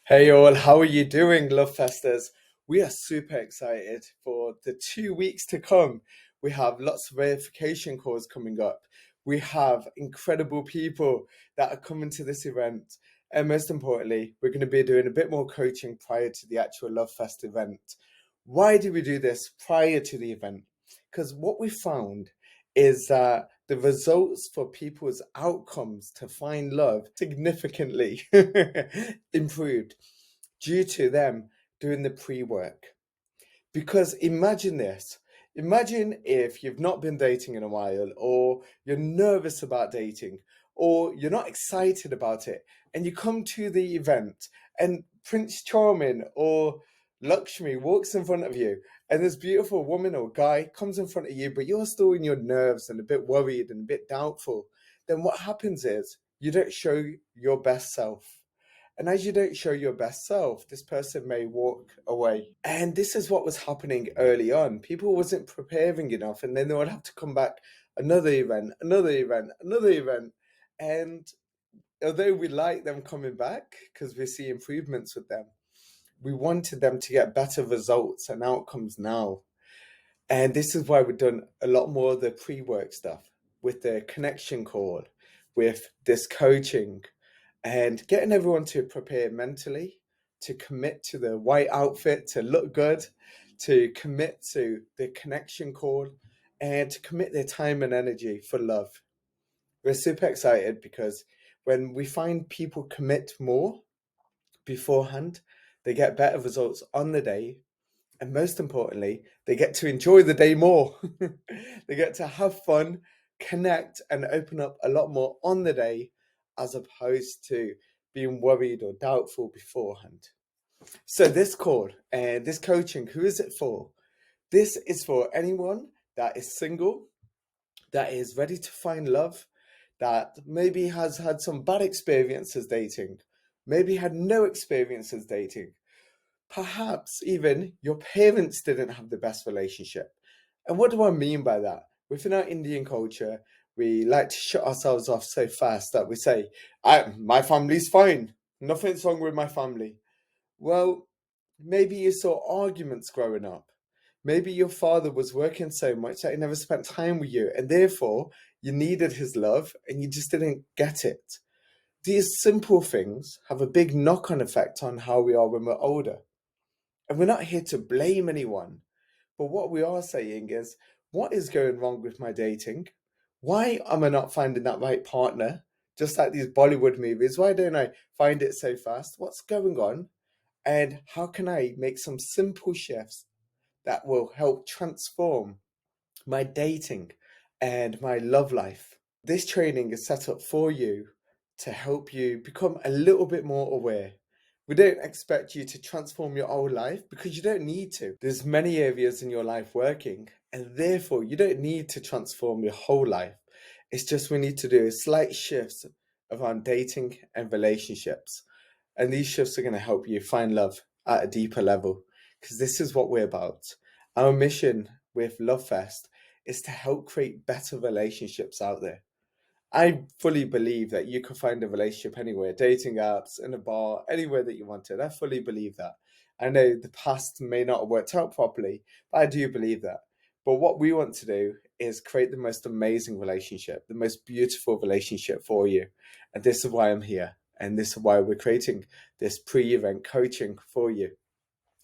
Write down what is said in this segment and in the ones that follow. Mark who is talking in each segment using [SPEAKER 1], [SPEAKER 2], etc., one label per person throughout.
[SPEAKER 1] Hey all, how are you doing, LoveFesters? We are super excited for the 2 weeks to come. We have lots of verification calls coming up. We have incredible people that are coming to this event. And most importantly, we're going to be doing a bit more coaching prior to the actual LoveFest event. Why do we do this prior to the event? Because what we found is that the results for people's outcomes to find love significantly improved due to them doing the pre-work. Because imagine this. Imagine if you've not been dating in a while, or you're nervous about dating, or you're not excited about it, and you come to the event and Prince Charming or Lakshmi walks in front of you, and this beautiful woman or guy comes in front of you, but you're still in your nerves and a bit worried and a bit doubtful. Then what happens is you don't show your best self. And as you don't show your best self, this person may walk away. And this is what was happening early on. People wasn't preparing enough, and then they would have to come back another event, another event, another event. And although we like them coming back because we see improvements with them, we wanted them to get better results and outcomes now. And this is why we've done a lot more of the pre-work stuff with the connection call, with this coaching, and getting everyone to prepare mentally, to commit to the white outfit, to look good, to commit to the connection call, and to commit their time and energy for love. We're super excited because when we find people commit more beforehand, they get better results on the day. And most importantly, they get to enjoy the day more. They get to have fun, connect, and open up a lot more on the day as opposed to being worried or doubtful beforehand. So, this call and this coaching, who is it for? This is for anyone that is single, that is ready to find love, that maybe has had some bad experiences dating, maybe had no experiences dating. Perhaps even your parents didn't have the best relationship. And what do I mean by that? Within our Indian culture, we like to shut ourselves off so fast that we say, my family's fine. Nothing's wrong with my family. Well, maybe you saw arguments growing up. Maybe your father was working so much that he never spent time with you, and therefore you needed his love and you just didn't get it. These simple things have a big knock on effect on how we are when we're older. And we're not here to blame anyone, but what we are saying is, what is going wrong with my dating? Why am I not finding that right partner? Just like these Bollywood movies, why don't I find it so fast? What's going on? And how can I make some simple shifts that will help transform my dating and my love life? This training is set up for you to help you become a little bit more aware. We don't expect you to transform your whole life because you don't need to. There's many areas in your life working, and therefore you don't need to transform your whole life. It's just we need to do slight shifts around dating and relationships. And these shifts are going to help you find love at a deeper level because this is what we're about. Our mission with LoveFest is to help create better relationships out there. I fully believe that you can find a relationship anywhere, dating apps, in a bar, anywhere that you wanted. I fully believe that. I know the past may not have worked out properly, but I do believe that. But what we want to do is create the most amazing relationship, the most beautiful relationship for you. And this is why I'm here. And this is why we're creating this pre-event coaching for you.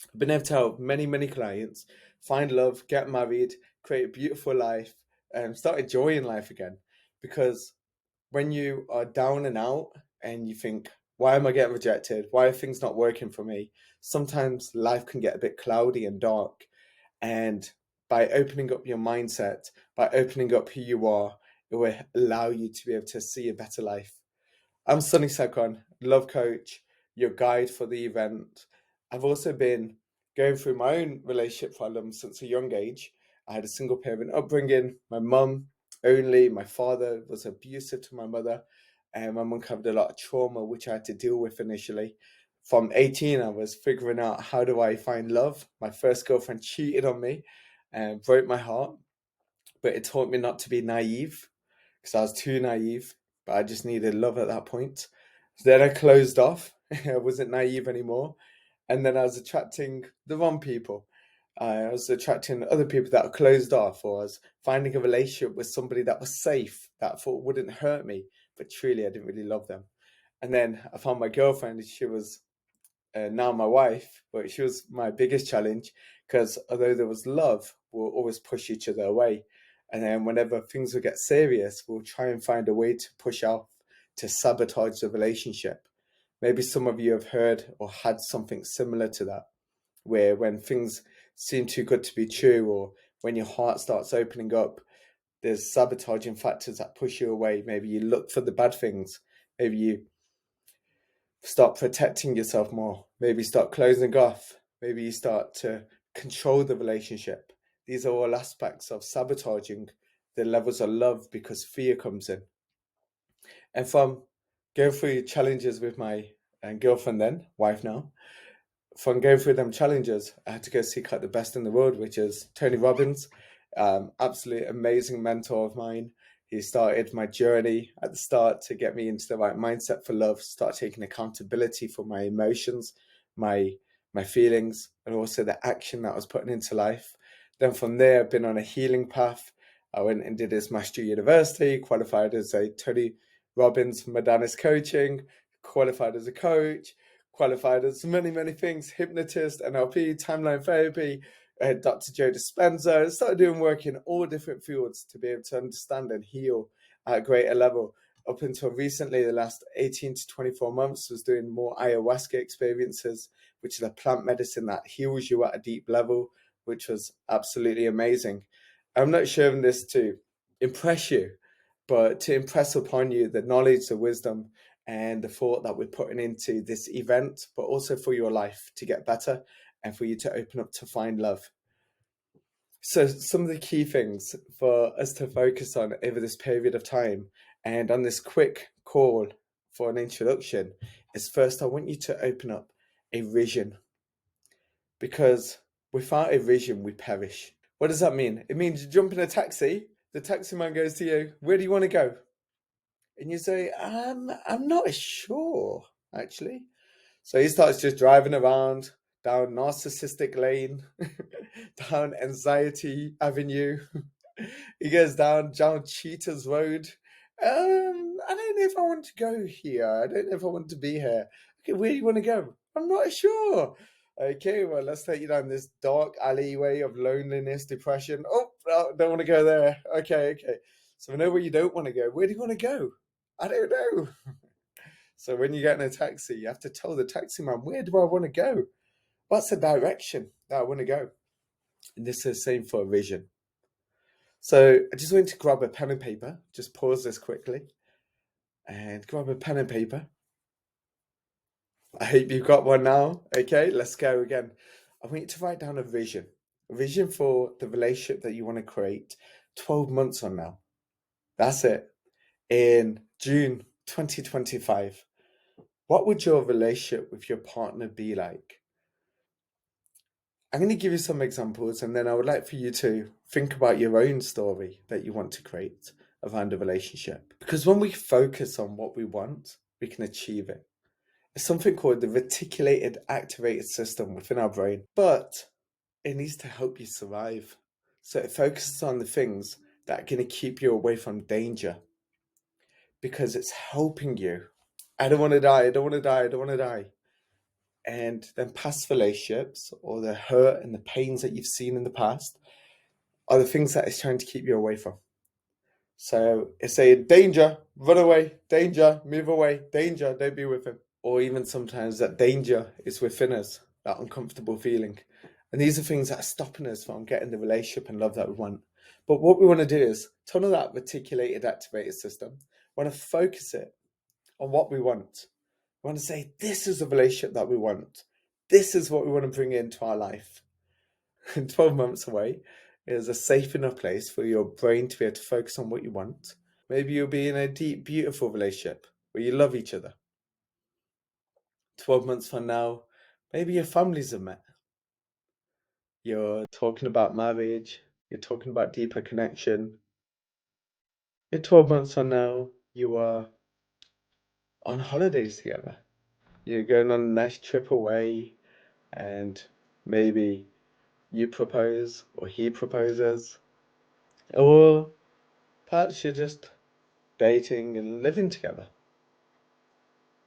[SPEAKER 1] I've been able to help many, many clients find love, get married, create a beautiful life, and start enjoying life again. Because when you are down and out and you think, why am I getting rejected? Why are things not working for me? Sometimes life can get a bit cloudy and dark. And by opening up your mindset, by opening up who you are, it will allow you to be able to see a better life. I'm Sunny Sekon, love coach, your guide for the event. I've also been going through my own relationship problems since a young age. I had a single parent upbringing. My mum only, my father was abusive to my mother, and my mum covered a lot of trauma, which I had to deal with initially. From 18, I was figuring out how do I find love. My first girlfriend cheated on me and broke my heart, but it taught me not to be naive because I was too naive, but I just needed love at that point. So then I closed off I wasn't naive anymore. And then I was attracting the wrong people. I was attracting other people that were closed off, or I was finding a relationship with somebody that was safe, that I thought wouldn't hurt me, but truly I didn't really love them. And then I found my girlfriend, and she was now my wife, but she was my biggest challenge because although there was love, we'll always push each other away. And then whenever things would get serious, we'll try and find a way to push off, to sabotage the relationship. Maybe some of you have heard or had something similar to that, where when things seem too good to be true, or when your heart starts opening up, there's sabotaging factors that push you away. Maybe you look for the bad things. Maybe you start protecting yourself more. Maybe start closing off. Maybe you start to control the relationship. These are all aspects of sabotaging the levels of love because fear comes in. And from going through challenges with my girlfriend, then wife now, from going through them challenges, I had to go seek out the best in the world, which is Tony Robbins, absolutely amazing mentor of mine. He started my journey at the start to get me into the right mindset for love, start taking accountability for my emotions, my my feelings, and also the action that I was putting into life. Then from there, I've been on a healing path. I went and did his Master University, qualified as a Tony Robbins Madonna's coaching, qualified as a coach, qualified as many, many things, hypnotist, NLP, timeline therapy, Dr. Joe Dispenza. Started doing work in all different fields to be able to understand and heal at a greater level. Up until recently, the last 18 to 24 months, was doing more ayahuasca experiences, which is a plant medicine that heals you at a deep level, which was absolutely amazing. I'm not sharing this to impress you, but to impress upon you the knowledge, the wisdom, and the thought that we're putting into this event, but also for your life to get better and for you to open up to find love. So, some of the key things for us to focus on over this period of time and on this quick call for an introduction is first, I want you to open up a vision, because without a vision, we perish. What does that mean? It means you jump in a taxi, the taxi man goes to you, "Where do you want to go?" And you say, I'm not sure, actually. So he starts just driving around down Narcissistic Lane, down Anxiety Avenue. He goes down Cheetah's Road. I don't know if I want to go here. I don't know if I want to be here. Okay, where do you want to go? I'm not sure. Okay, well, let's take you down this dark alleyway of loneliness, depression. Oh, no, don't want to go there. Okay. So we know where you don't want to go. Where do you want to go? I don't know. So when you get in a taxi, you have to tell the taxi man, where do I want to go? What's the direction that I want to go? And this is the same for a vision. So I just want to grab a pen and paper. Just pause this quickly and grab a pen and paper. I hope you've got one now. Okay, let's go again. I want you to write down a vision for the relationship that you want to create 12 months from now. That's it. In June 2025. What would your relationship with your partner be like? I'm going to give you some examples, and then I would like for you to think about your own story that you want to create around a relationship. Because when we focus on what we want, we can achieve it. It's something called the reticulated activated system within our brain, but it needs to help you survive. So it focuses on the things that are going to keep you away from danger, because it's helping you. I don't want to die. I don't want to die. I don't want to die. And then past relationships, or the hurt and the pains that you've seen in the past, are the things that it's trying to keep you away from. So it's saying, danger, run away, danger, move away, danger, don't be with him. Or even sometimes that danger is within us, that uncomfortable feeling. And these are things that are stopping us from getting the relationship and love that we want. But what we want to do is turn on that reticulated activated system. We want to focus it on what we want. We want to say, this is the relationship that we want. This is what we want to bring into our life. And 12 months away is a safe enough place for your brain to be able to focus on what you want. Maybe you'll be in a deep, beautiful relationship where you love each other. 12 months from now, maybe your families have met. You're talking about marriage. You're talking about deeper connection. In 12 months from now, you are on holidays together. You're going on a nice trip away, and maybe you propose or he proposes, or perhaps you're just dating and living together,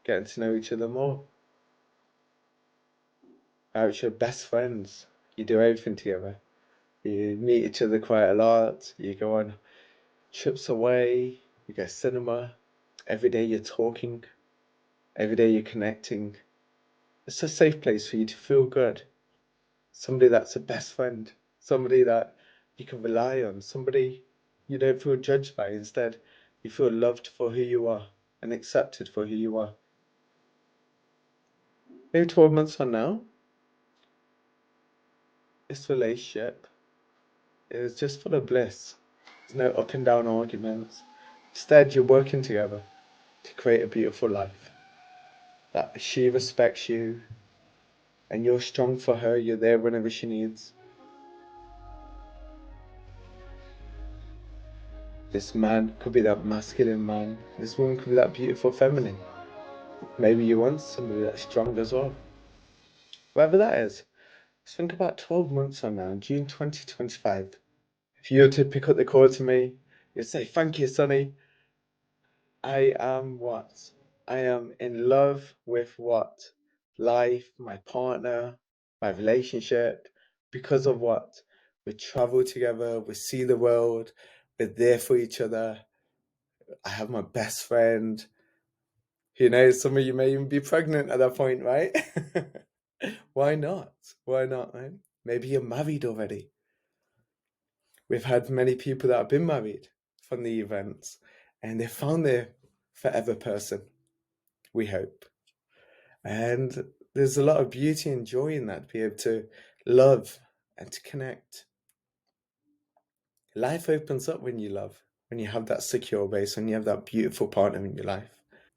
[SPEAKER 1] getting to know each other more. Perhaps you're best friends. You do everything together. You meet each other quite a lot. You go on trips away. You go cinema. Every day you're talking. Every day you're connecting. It's a safe place for you to feel good. Somebody that's a best friend. Somebody that you can rely on. Somebody you don't feel judged by. Instead, you feel loved for who you are and accepted for who you are. Maybe 12 months from now, this relationship is just full of bliss. There's no up and down arguments. Instead, you're working together to create a beautiful life. That she respects you and you're strong for her, you're there whenever she needs. This man could be that masculine man. This woman could be that beautiful feminine. Maybe you want somebody that's strong as well. Whatever that is. Just think about 12 months from now, June 2025. If you were to pick up the call to me, you'd say, "Thank you, Sonny. I am what? I am in love with what? Life, my partner, my relationship. Because of what? We travel together, we see the world, we're there for each other. I have my best friend. Who knows, some of you may even be pregnant at that point, right? Why not? Why not, right? Maybe you're married already. We've had many people that have been married from the events and they found their forever person, we hope. And there's a lot of beauty and joy in that, to be able to love and to connect. Life opens up when you love, when you have that secure base, when you have that beautiful partner in your life.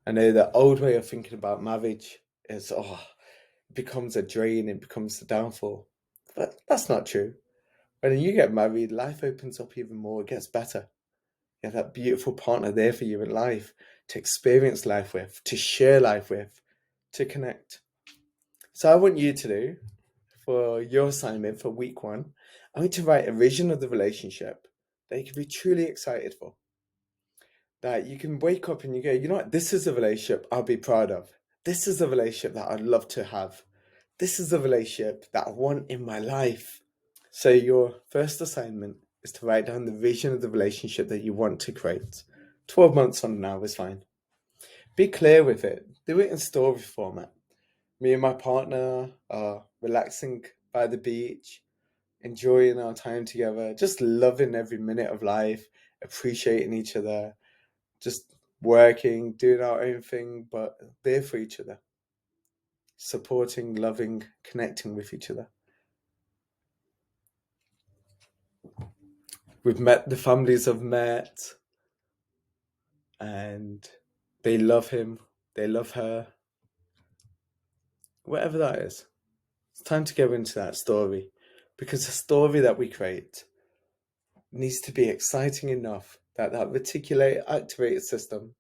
[SPEAKER 1] I know the old way of thinking about marriage is, it becomes a drain, it becomes the downfall. But that's not true. When you get married, life opens up even more, it gets better. You have that beautiful partner there for you in life to experience life with, to share life with, to connect. So I want you to do, for your assignment for week 1, I want you to write a vision of the relationship that you can be truly excited for. That you can wake up and you go, you know what, this is a relationship I'll be proud of. This is a relationship that I'd love to have. This is a relationship that I want in my life. So your first assignment is to write down the vision of the relationship that you want to create. 12 months from now is fine. Be clear with it. Do it in story format. Me and my partner are relaxing by the beach, enjoying our time together, just loving every minute of life, appreciating each other, just working, doing our own thing, but there for each other, supporting, loving, connecting with each other. The families have met, and they love him, they love her, whatever that is. It's time to go into that story, because the story that we create needs to be exciting enough that that reticular activated system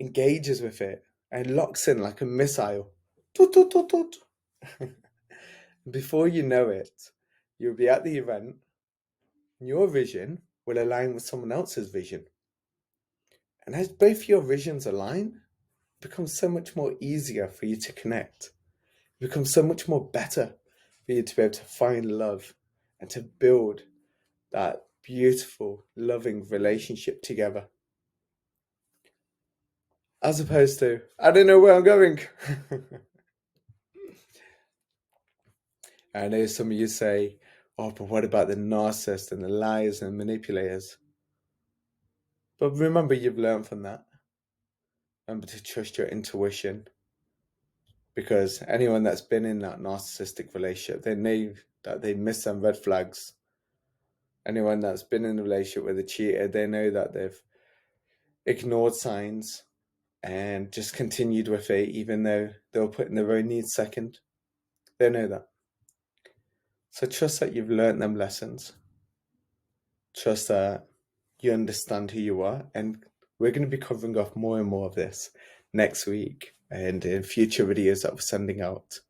[SPEAKER 1] engages with it and locks in like a missile. Toot, toot, toot, toot. Before you know it, you'll be at the event, and your vision will align with someone else's vision. And as both your visions align, it becomes so much more easier for you to connect. It becomes so much more better for you to be able to find love and to build that beautiful, loving relationship together. As opposed to, I don't know where I'm going. I know some of you say, oh, but what about the narcissists and the liars and manipulators? But remember, you've learned from that. Remember to trust your intuition. Because anyone that's been in that narcissistic relationship, they know that they miss some red flags. Anyone that's been in a relationship with a cheater, they know that they've ignored signs and just continued with it, even though they were putting their own needs second. They know that. So trust that you've learned them lessons. Trust that you understand who you are. And we're going to be covering off more and more of this next week. and in future videos that we're sending out.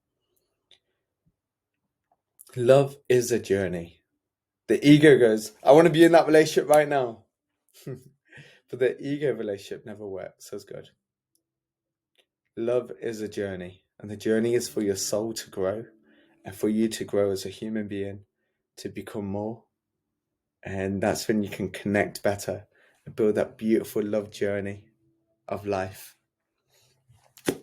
[SPEAKER 1] Love is a journey. The ego goes, I want to be in that relationship right now. But the ego relationship never works as good. Love is a journey, and the journey is for your soul to grow and for you to grow as a human being, to become more. And that's when you can connect better and build that beautiful love journey of life.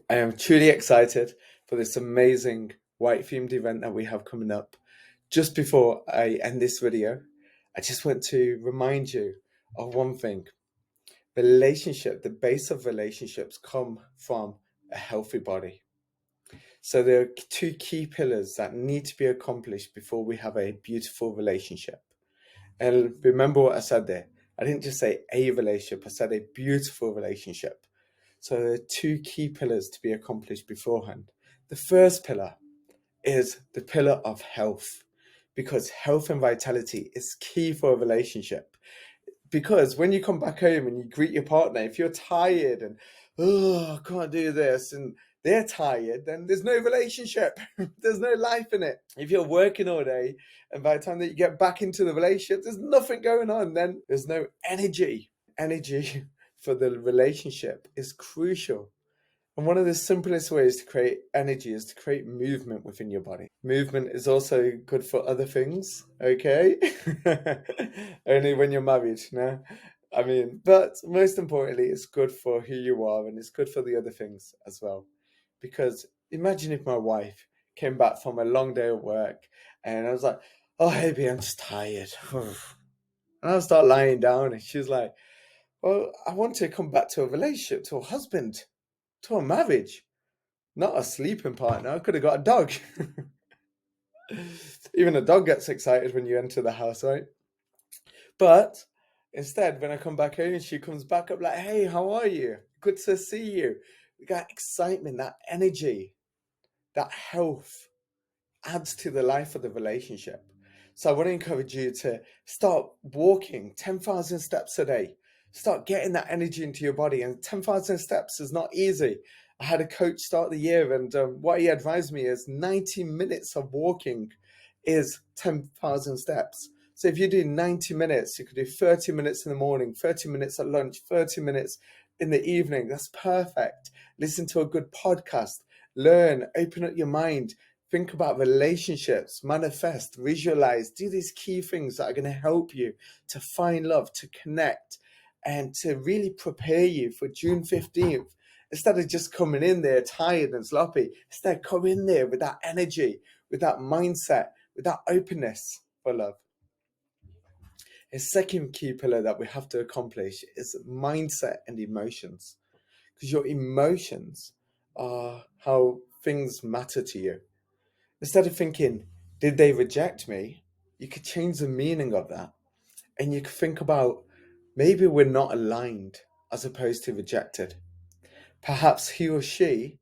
[SPEAKER 1] I am truly excited for this amazing white themed event that we have coming up. Just before I end this video, I just want to remind you of one thing. The base of relationships come from a healthy body. So there are two key pillars that need to be accomplished before we have a beautiful relationship. And remember what I said there. I didn't just say a relationship, I said a beautiful relationship. So there are two key pillars to be accomplished beforehand. The first pillar is the pillar of health, because health and vitality is key for a relationship. Because when you come back home and you greet your partner, if you're tired and, oh, I can't do this, and they're tired, then there's no relationship. There's no life in it. If you're working all day and by the time that you get back into the relationship, there's nothing going on, then there's no energy. Energy for the relationship is crucial. And one of the simplest ways to create energy is to create movement within your body. Movement is also good for other things, okay? Only when you're married, no? I mean, but most importantly, it's good for who you are and it's good for the other things as well. Because imagine if my wife came back from a long day of work and I was like, oh, hey, babe, I'm just tired. And I'll start lying down and she's like, well, I want to come back to a relationship, to a husband, to a marriage, not a sleeping partner. I could have got a dog. Even a dog gets excited when you enter the house, right? But instead, when I come back home, she comes back up like, hey, how are you? Good to see you. We got excitement, that energy, that health adds to the life of the relationship. So I want to encourage you to start walking 10,000 steps a day. Start getting that energy into your body. And 10,000 steps is not easy. I had a coach start the year, and what he advised me is 90 minutes of walking is 10,000 steps. So if you do 90 minutes, you could do 30 minutes in the morning, 30 minutes at lunch, 30 minutes in the evening. That's perfect. Listen to a good podcast, learn, open up your mind. Think about relationships, manifest, visualize, do these key things that are going to help you to find love, to connect, and to really prepare you for June 15th. Instead of just coming in there tired and sloppy, instead come in there with that energy, with that mindset, with that openness for love. A second key pillar that we have to accomplish is mindset and emotions. Because your emotions are how things matter to you. Instead of thinking, did they reject me? You could change the meaning of that. And you could think about, maybe we're not aligned as opposed to rejected. Perhaps he or she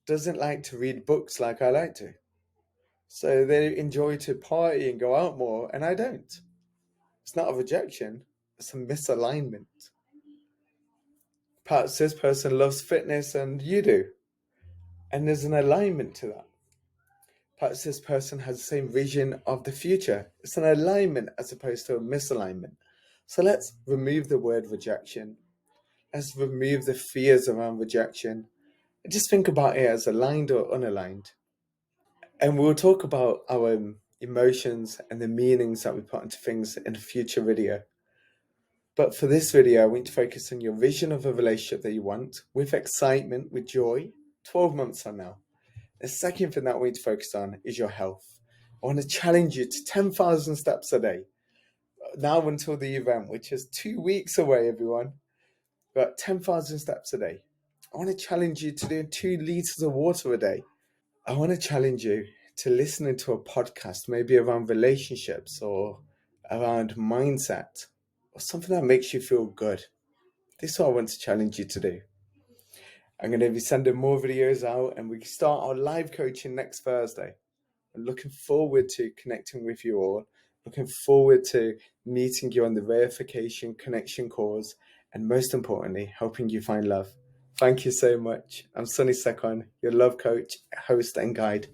[SPEAKER 1] doesn't like to read books like I like to. So they enjoy to party and go out more, and I don't. It's not a rejection, it's a misalignment. Perhaps this person loves fitness and you do. And there's an alignment to that. Perhaps this person has the same vision of the future. It's an alignment as opposed to a misalignment. So let's remove the word rejection. Let's remove the fears around rejection. And just think about it as aligned or unaligned. And we'll talk about our emotions and the meanings that we put into things in a future video. But for this video, I want to focus on your vision of a relationship that you want, with excitement, with joy, 12 months from now. The second thing that I want to focus on is your health. I want to challenge you to 10,000 steps a day. Now until the event, which is 2 weeks away, everyone. But 10,000 steps a day. I want to challenge you to do 2 liters of water a day. I want to challenge you to listening to a podcast, maybe around relationships or around mindset or something that makes you feel good. This is what I want to challenge you to do. I'm going to be sending more videos out and we start our live coaching next Thursday. I'm looking forward to connecting with you all. Looking forward to meeting you on the verification connection calls and most importantly, helping you find love. Thank you so much. I'm Sunny Sekon, your love coach, host, and guide.